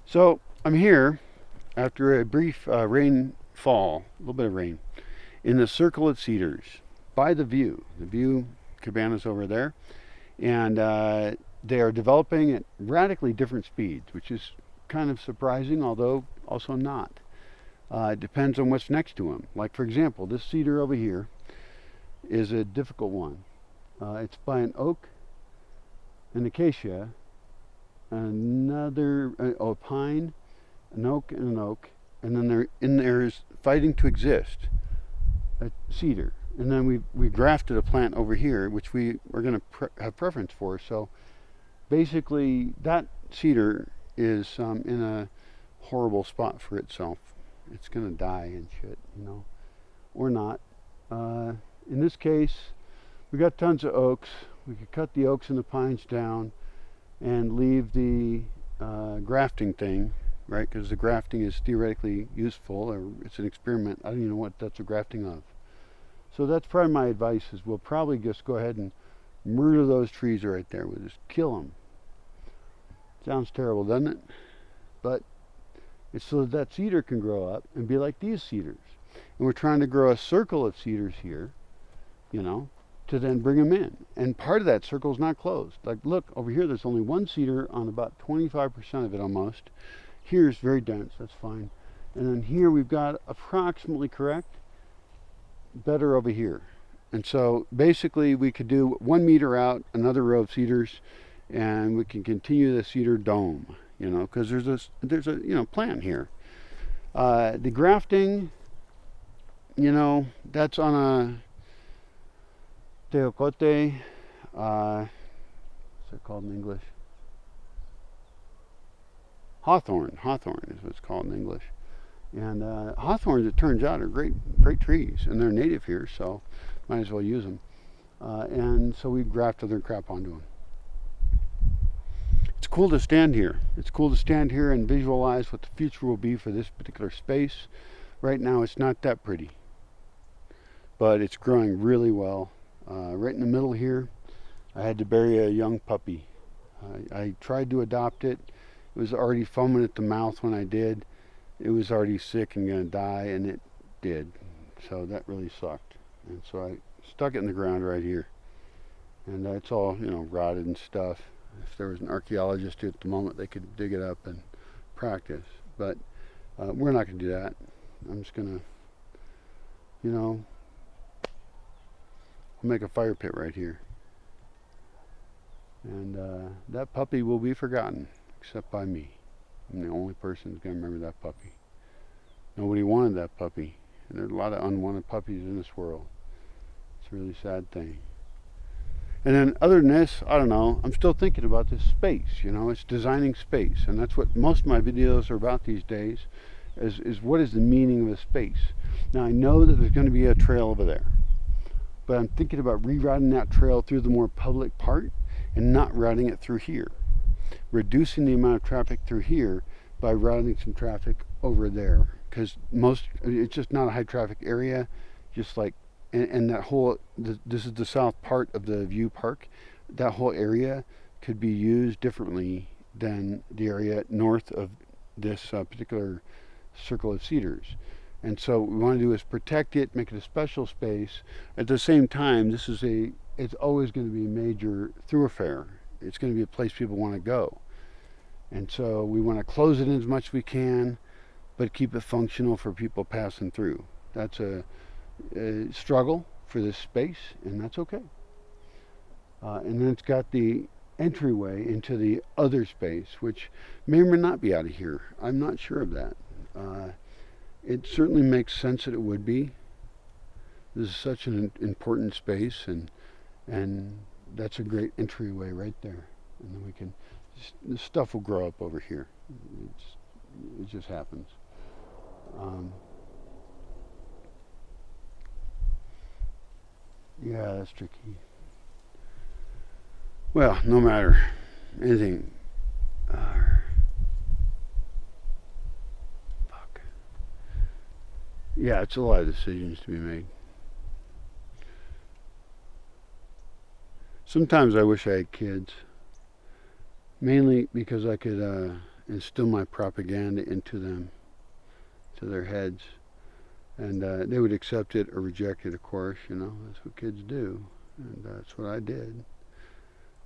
So I'm here after a brief rainfall, a little bit of rain, in the circle of cedars by the view. The view cabanas over there, and they are developing at radically different speeds, which is kind of surprising, although also not. It depends on what's next to them. Like for example, this cedar over here is a difficult one. It's by an oak, an acacia, another a pine, an oak, and then there in there is fighting to exist a cedar, and then we grafted a plant over here, which we are going to have preference for. So basically, that cedar is in a horrible spot for itself. It's going to die and shit, or not. In this case, we got tons of oaks. We could cut the oaks and the pines down and leave the grafting thing, right? Because the grafting is theoretically useful, or it's an experiment. I don't even know what that's a grafting of. So that's probably my advice: is we'll probably just go ahead and murder those trees right there. We'll just kill them. Sounds terrible, doesn't it? But it's so that cedar can grow up and be like these cedars. And we're trying to grow a circle of cedars here, to then bring them in. And part of that circle is not closed. Like, look, over here there's only one cedar on about 25% of it almost. Here's very dense, that's fine. And then here we've got approximately correct, better over here. And so basically we could do 1 meter out, another row of cedars, and we can continue the cedar dome, because there's a plan here. The grafting, that's on a teocote, what's it called in English? Hawthorn is what it's called in English. And hawthorns, it turns out, are great trees, and they're native here, so might as well use them. And so we graft other crap onto them. It's cool to stand here. It's cool to stand here and visualize what the future will be for this particular space. Right now, it's not that pretty, but it's growing really well. Right in the middle here, I had to bury a young puppy. I tried to adopt it. It was already foaming at the mouth when I did. It was already sick and going to die, and it did. So that really sucked. And so I stuck it in the ground right here. And it's all, rotted and stuff. If there was an archaeologist here at the moment, they could dig it up and practice. But we're not going to do that. I'm just going to, make a fire pit right here. And that puppy will be forgotten, except by me. I'm the only person who's going to remember that puppy. Nobody wanted that puppy. And there's a lot of unwanted puppies in this world. It's a really sad thing. And then other than this, I don't know, I'm still thinking about this space, it's designing space. And that's what most of my videos are about these days, is what is the meaning of a space. Now I know that there's going to be a trail over there, but I'm thinking about rerouting that trail through the more public part and not routing it through here. Reducing the amount of traffic through here by routing some traffic over there. Because it's just not a high traffic area, just like, and that whole, this is the south part of the View Park, that whole area could be used differently than the area north of this particular circle of cedars. And so what we want to do is protect it, make it a special space. At the same time, it's always going to be a major thoroughfare. It's going to be a place people want to go. And so we want to close it in as much as we can, but keep it functional for people passing through. That's a struggle for this space, and that's okay. And then it's got the entryway into the other space, which may or may not be out of here. I'm not sure of that. It certainly makes sense that it would be. This is such an important space, and that's a great entryway right there. And then we can, the stuff will grow up over here. It just happens. Yeah, that's tricky. Well, no matter anything. Fuck. Yeah, it's a lot of decisions to be made. Sometimes I wish I had kids, mainly because I could instill my propaganda into them, to their heads. And they would accept it or reject it, of course, you know, that's what kids do. And that's what I did.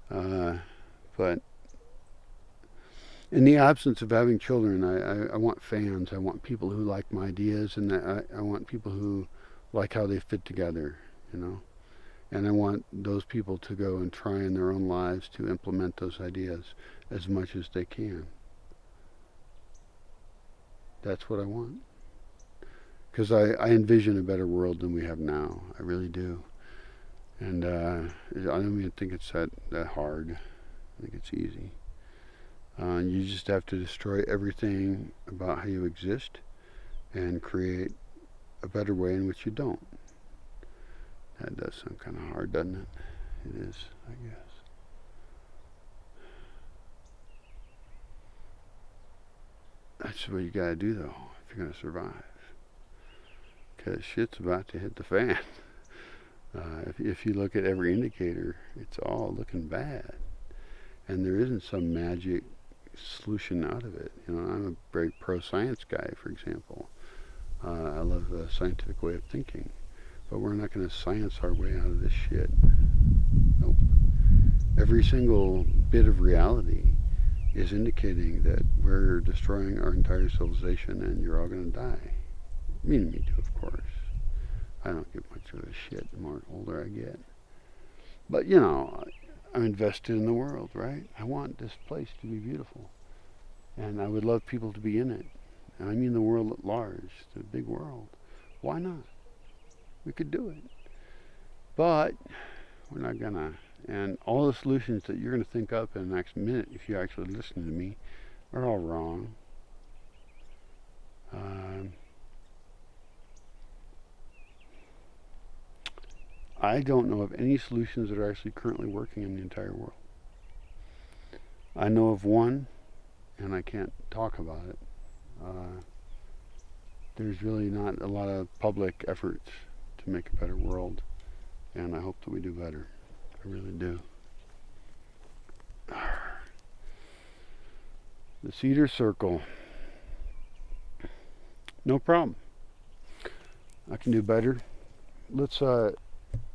But in the absence of having children, I want fans. I want people who like my ideas, and I want people who like how they fit together, you know. And I want those people to go and try in their own lives to implement those ideas as much as they can. That's what I want. Because I envision a better world than we have now. I really do. And I don't even think it's that hard. I think it's easy. You just have to destroy everything about how you exist and create a better way in which you don't. That does sound kind of hard, doesn't it? It is, I guess. That's what you gotta do, though, if you're gonna survive. Because shit's about to hit the fan. If you look at every indicator, it's all looking bad. And there isn't some magic solution out of it. You know, I'm a very pro-science guy, for example. I love the scientific way of thinking. But we're not going to science our way out of this shit. Nope. Every single bit of reality is indicating that we're destroying our entire civilization and you're all going to die. Me too, of course. I don't give much of a shit the more older I get. But, you know, I'm invested in the world, right? I want this place to be beautiful. And I would love people to be in it. And I mean the world at large, the big world. Why not? We could do it. But we're not gonna. And all the solutions that you're gonna think up in the next minute, if you actually listen to me, are all wrong. I don't know of any solutions that are actually currently working in the entire world. I know of one, and I can't talk about it. There's really not a lot of public efforts to make a better world, and I hope that we do better. I really do. The cedar circle. No problem. I can do better. Let's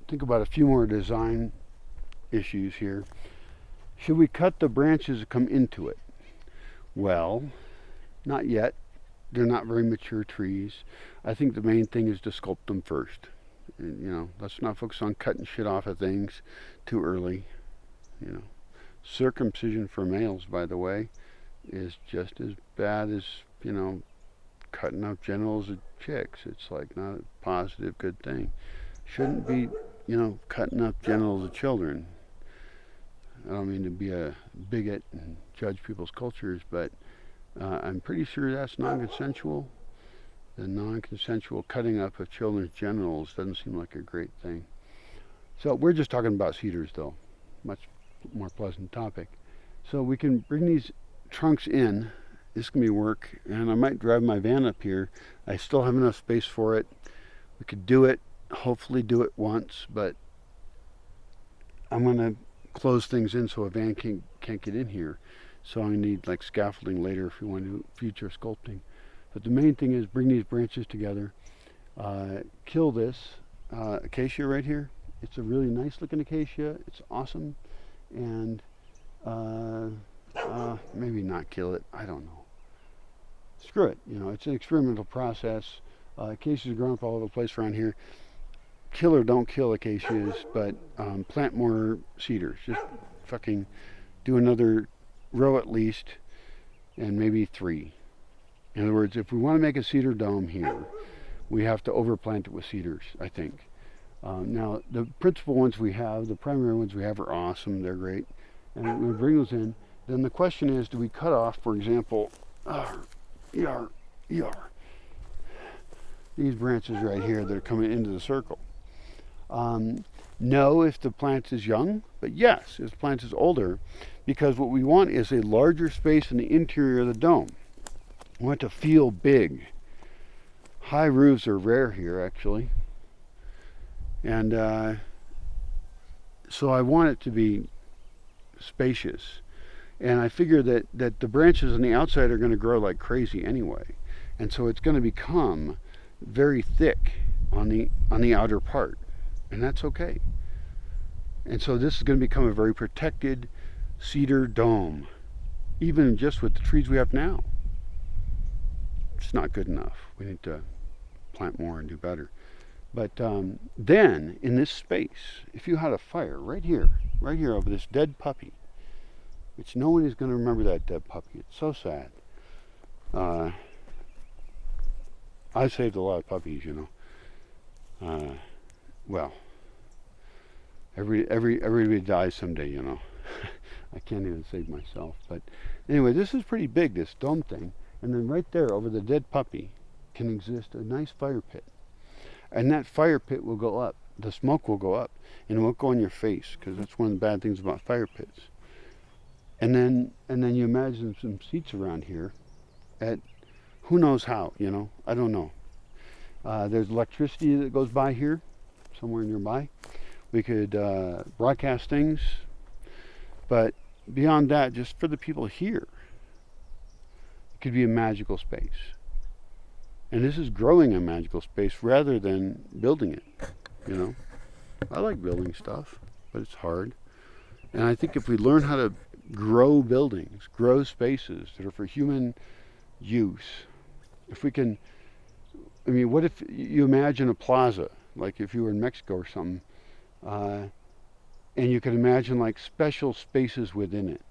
think about a few more design issues here. Should we cut the branches that come into it? Well, not yet. They're not very mature trees. I think the main thing is to sculpt them first. And, you know, let's not focus on cutting shit off of things too early. You know, circumcision for males, by the way, is just as bad as, you know, cutting off genitals of chicks. It's like not a positive, good thing. Shouldn't be, you know, cutting up genitals of children. I don't mean to be a bigot and judge people's cultures, but I'm pretty sure that's non-consensual. The non-consensual cutting up of children's genitals doesn't seem like a great thing. So we're just talking about cedars, though. Much more pleasant topic. So we can bring these trunks in. This can be work, and I might drive my van up here. I still have enough space for it. We could do it, hopefully do it once, but I'm going to close things in so a van can't get in here. So I need like scaffolding later if we want to do future sculpting. But the main thing is bring these branches together, kill this acacia right here. It's a really nice looking acacia. It's awesome. And maybe not kill it. I don't know. Screw it. You know, it's an experimental process. Acacias grow up all over the place around here. Kill or don't kill acacias, but plant more cedars. Just fucking do another row at least, and maybe 3. In other words, if we want to make a cedar dome here, we have to overplant it with cedars, I think. Now, the principal ones we have, the primary ones we have are awesome. They're great. And we bring those in. Then the question is, do we cut off, for example, these branches right here that are coming into the circle? No, if the plant is young, but yes, if the plant is older, because what we want is a larger space in the interior of the dome. We want it to feel big. High roofs are rare here, actually. And so I want it to be spacious. And I figure that the branches on the outside are going to grow like crazy anyway. And so it's going to become very thick on the outer part. And that's okay. And so this is going to become a very protected cedar dome, even just with the trees we have now. It's not good enough. We need to plant more and do better. But then, in this space, if you had a fire right here over this dead puppy, which no one is going to remember that dead puppy. It's so sad. I saved a lot of puppies, you know. Well, everybody dies someday, you know. I can't even save myself. But anyway, this is pretty big, this dome thing. And then right there over the dead puppy can exist a nice fire pit. And that fire pit will go up. The smoke will go up. And it won't go in your face, because that's one of the bad things about fire pits. And then you imagine some seats around here at who knows how, you know. I don't know. There's electricity that goes by here, somewhere nearby. We could broadcast things. But beyond that, just for the people here, it could be a magical space. And this is growing a magical space rather than building it, you know. I like building stuff, but it's hard. And I think if we learn how to grow buildings, grow spaces that are for human use, if we can, I mean, what if you imagine a plaza, like if you were in Mexico or something, and you could imagine like special spaces within it.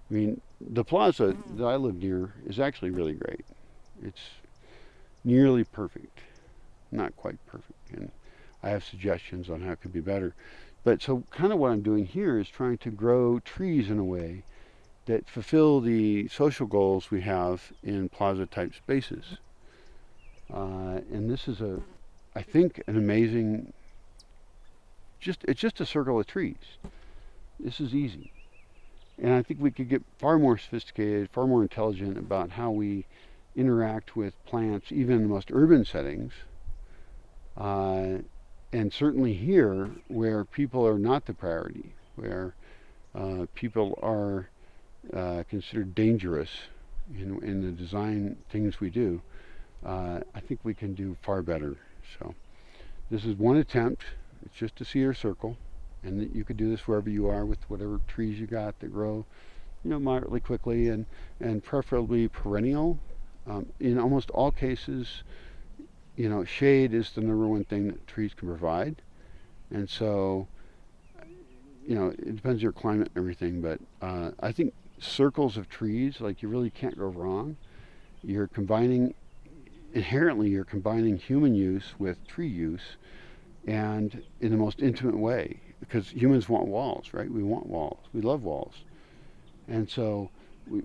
I mean, the plaza that I live near is actually really great. It's nearly perfect, not quite perfect, and I have suggestions on how it could be better. But so kind of what I'm doing here is trying to grow trees in a way that fulfill the social goals we have in plaza type spaces. And this is I think an amazing, it's just a circle of trees. This is easy. And I think we could get far more sophisticated, far more intelligent about how we interact with plants, even in the most urban settings. And certainly here, where people are not the priority, where people are considered dangerous in the design things we do, I think we can do far better. So this is one attempt. It's just a cedar circle, and you could do this wherever you are with whatever trees you got that grow, you know, moderately quickly and preferably perennial. In almost all cases, you know, shade is the number one thing that trees can provide. And so, you know, it depends on your climate and everything, but I think circles of trees, like, you really can't go wrong. Inherently you're combining human use with tree use, and in the most intimate way, because humans want walls, right? We want walls. We love walls. And so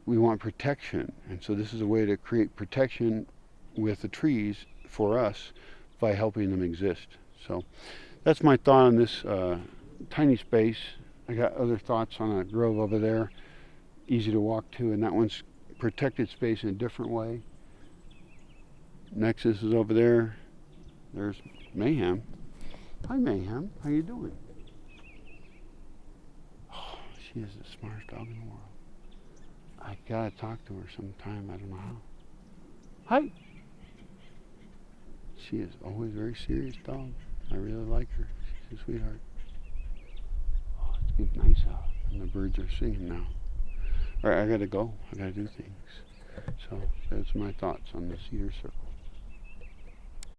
we want protection. And so this is a way to create protection with the trees for us by helping them exist. So that's my thought on this tiny space. I got other thoughts on a grove over there, easy to walk to, and that one's protected space in a different way. Nexus is over there. There's Mayhem. Hi Mayhem, how you doing? Oh, she is the smartest dog in the world. I gotta talk to her sometime, I don't know how. Hi! She is always a very serious dog. I really like her. She's a sweetheart. Oh, it's getting nice out, and the birds are singing now. Alright, I gotta go. I gotta do things. So, that's my thoughts on the cedar circle.